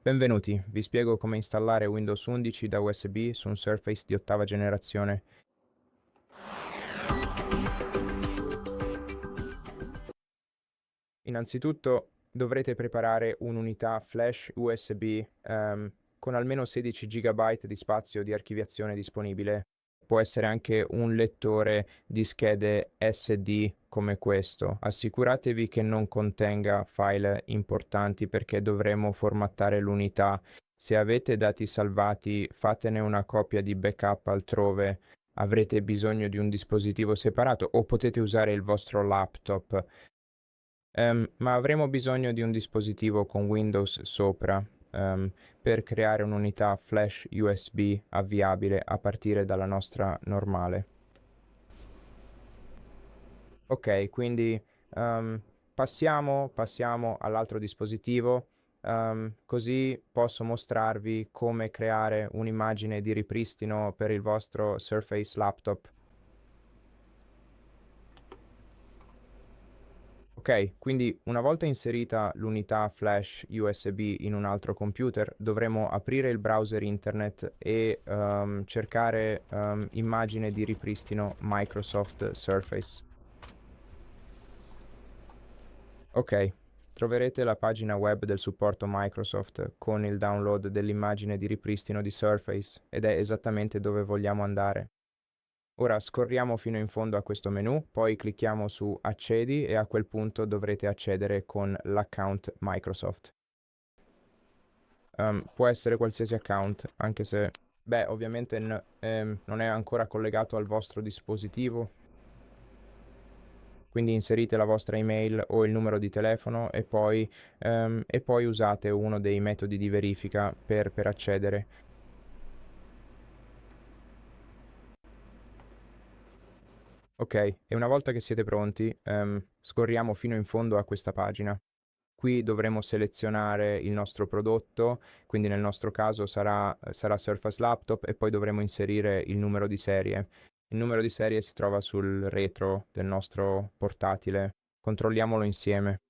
Benvenuti, vi spiego come installare Windows 11 da USB su un Surface di ottava generazione. Innanzitutto dovrete preparare un'unità flash USB con almeno 16 GB di spazio di archiviazione disponibile. Può essere anche un lettore di schede SD come questo. Assicuratevi che non contenga file importanti perché dovremo formattare l'unità. Se avete dati salvati, fatene una copia di backup altrove. Avrete bisogno di un dispositivo separato o potete usare il vostro laptop. Ma avremo bisogno di un dispositivo con Windows sopra, per creare un'unità flash USB avviabile a partire dalla nostra normale. Ok, quindi passiamo all'altro dispositivo, così posso mostrarvi come creare un'immagine di ripristino per il vostro Surface Laptop. Ok, quindi una volta inserita l'unità flash USB in un altro computer, dovremo aprire il browser internet e cercare immagine di ripristino Microsoft Surface. Ok, troverete la pagina web del supporto Microsoft con il download dell'immagine di ripristino di Surface ed è esattamente dove vogliamo andare. Ora scorriamo fino in fondo a questo menu, poi clicchiamo su Accedi e a quel punto dovrete accedere con l'account Microsoft. Può essere qualsiasi account, anche se, beh, ovviamente non è ancora collegato al vostro dispositivo, quindi inserite la vostra email o il numero di telefono e poi usate uno dei metodi di verifica per accedere. Ok, e una volta che siete pronti, scorriamo fino in fondo a questa pagina. Qui dovremo selezionare il nostro prodotto, quindi nel nostro caso sarà Surface Laptop e poi dovremo inserire il numero di serie. Il numero di serie si trova sul retro del nostro portatile. Controlliamolo insieme.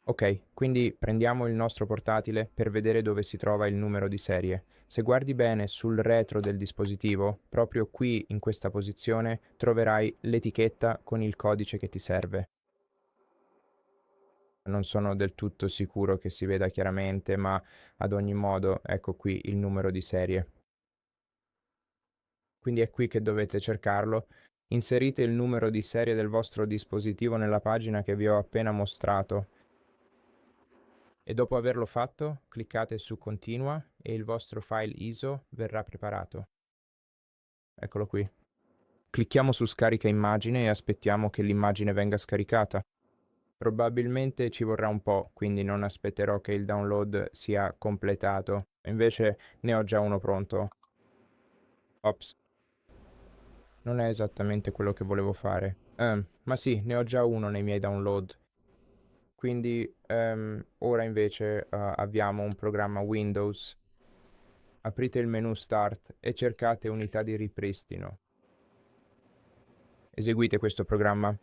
Ok, quindi prendiamo il nostro portatile per vedere dove si trova il numero di serie. Se guardi bene sul retro del dispositivo, proprio qui in questa posizione, troverai l'etichetta con il codice che ti serve. Non sono del tutto sicuro che si veda chiaramente, ma ad ogni modo ecco qui il numero di serie. Quindi è qui che dovete cercarlo. Inserite il numero di serie del vostro dispositivo nella pagina che vi ho appena mostrato e dopo averlo fatto cliccate su Continua e il vostro file ISO verrà preparato. Eccolo qui. Clicchiamo su Scarica immagine e aspettiamo che l'immagine venga scaricata. Probabilmente ci vorrà un po', quindi non aspetterò che il download sia completato. Invece ne ho già uno pronto. Ops, non è esattamente quello che volevo fare. Ma sì, ne ho già uno nei miei download. Quindi ora invece abbiamo un programma Windows. Aprite il menu Start e cercate Unità di ripristino. Eseguite questo programma.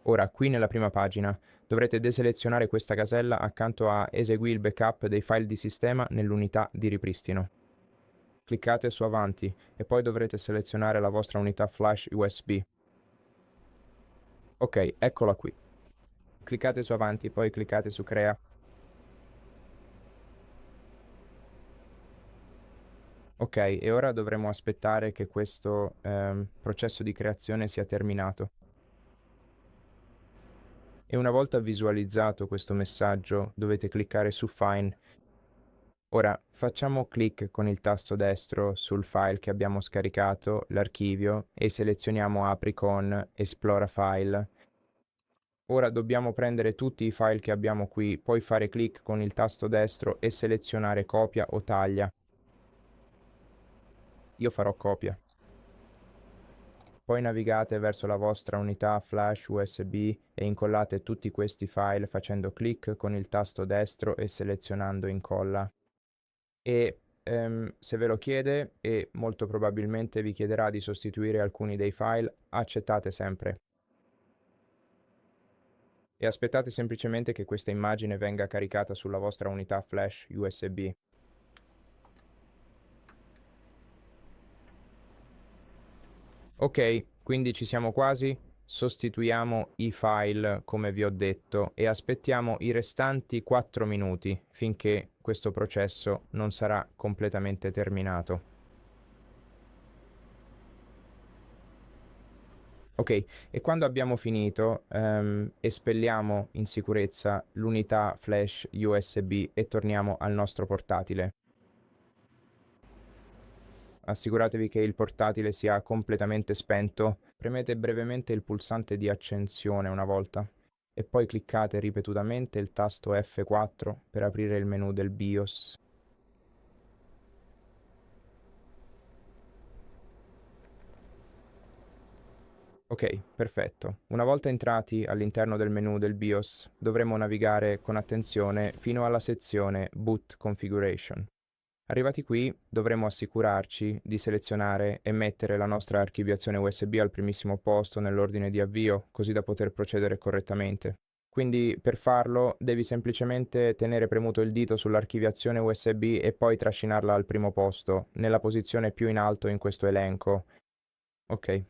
Ora, qui nella prima pagina, dovrete deselezionare questa casella accanto a Esegui il backup dei file di sistema nell'unità di ripristino. Cliccate su Avanti e poi dovrete selezionare la vostra unità flash USB. Ok, eccola qui. Cliccate su Avanti, poi cliccate su Crea. Ok, e ora dovremo aspettare che questo processo di creazione sia terminato. E una volta visualizzato questo messaggio, dovete cliccare su Fine. Ora facciamo clic con il tasto destro sul file che abbiamo scaricato, l'archivio, e selezioniamo Apri con Esplora File. Ora dobbiamo prendere tutti i file che abbiamo qui, poi fare clic con il tasto destro e selezionare Copia o Taglia. Io farò copia. Poi navigate verso la vostra unità flash USB e incollate tutti questi file facendo clic con il tasto destro e selezionando Incolla. E se ve lo chiede e molto probabilmente vi chiederà di sostituire alcuni dei file, accettate sempre. e aspettate semplicemente che questa immagine venga caricata sulla vostra unità flash USB. Ok, quindi ci siamo quasi. Sostituiamo i file come vi ho detto e aspettiamo i restanti 4 minuti finché questo processo non sarà completamente terminato. Ok, e quando abbiamo finito, espelliamo in sicurezza l'unità flash USB e torniamo al nostro portatile. Assicuratevi che il portatile sia completamente spento. Premete brevemente il pulsante di accensione una volta e poi cliccate ripetutamente il tasto F4 per aprire il menu del BIOS. Ok, perfetto. Una volta entrati all'interno del menu del BIOS, dovremo navigare con attenzione fino alla sezione Boot Configuration. Arrivati qui, dovremo assicurarci di selezionare e mettere la nostra archiviazione USB al primissimo posto nell'ordine di avvio, così da poter procedere correttamente. Quindi per farlo devi semplicemente tenere premuto il dito sull'archiviazione USB e poi trascinarla al primo posto, nella posizione più in alto in questo elenco. Ok.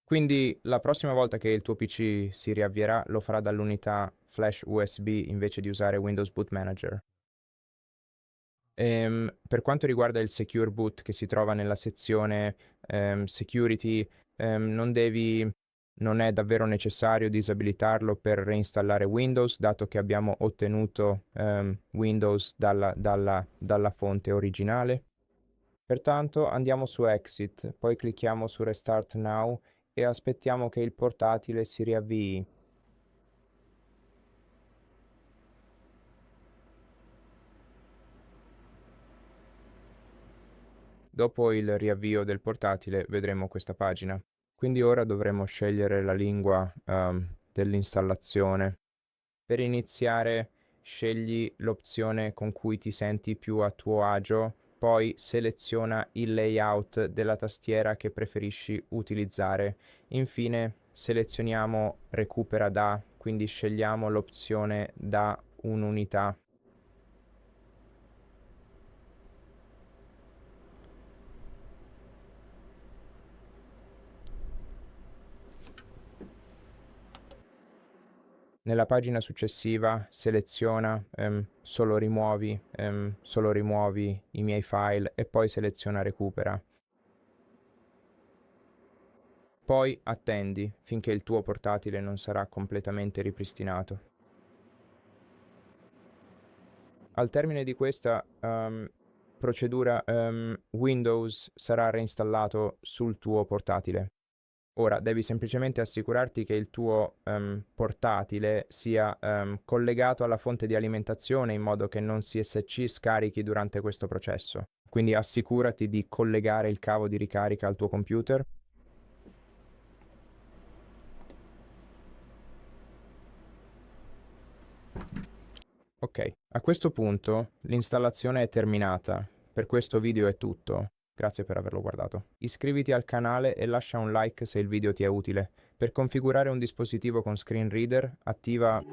Quindi la prossima volta che il tuo PC si riavvierà lo farà dall'unità flash USB invece di usare Windows Boot Manager. Per quanto riguarda il Secure Boot che si trova nella sezione Security, non è davvero necessario disabilitarlo per reinstallare Windows, dato che abbiamo ottenuto Windows dalla fonte originale. Pertanto andiamo su Exit, poi clicchiamo su Restart Now e aspettiamo che il portatile si riavvii. Dopo il riavvio del portatile vedremo questa pagina. Quindi ora dovremo scegliere la lingua dell'installazione. Per iniziare, scegli l'opzione con cui ti senti più a tuo agio, poi seleziona il layout della tastiera che preferisci utilizzare. Infine, selezioniamo Recupera da, quindi scegliamo l'opzione da un'unità. Nella pagina successiva seleziona solo rimuovi i miei file e poi seleziona recupera. Poi attendi finché il tuo portatile non sarà completamente ripristinato. Al termine di questa procedura Windows sarà reinstallato sul tuo portatile. Ora devi semplicemente assicurarti che il tuo portatile sia collegato alla fonte di alimentazione in modo che non SSC scarichi durante questo processo. Quindi assicurati di collegare il cavo di ricarica al tuo computer. Ok, a questo punto l'installazione è terminata. Per questo video è tutto. Grazie per averlo guardato. Iscriviti al canale e lascia un like se il video ti è utile. Per configurare un dispositivo con screen reader, attiva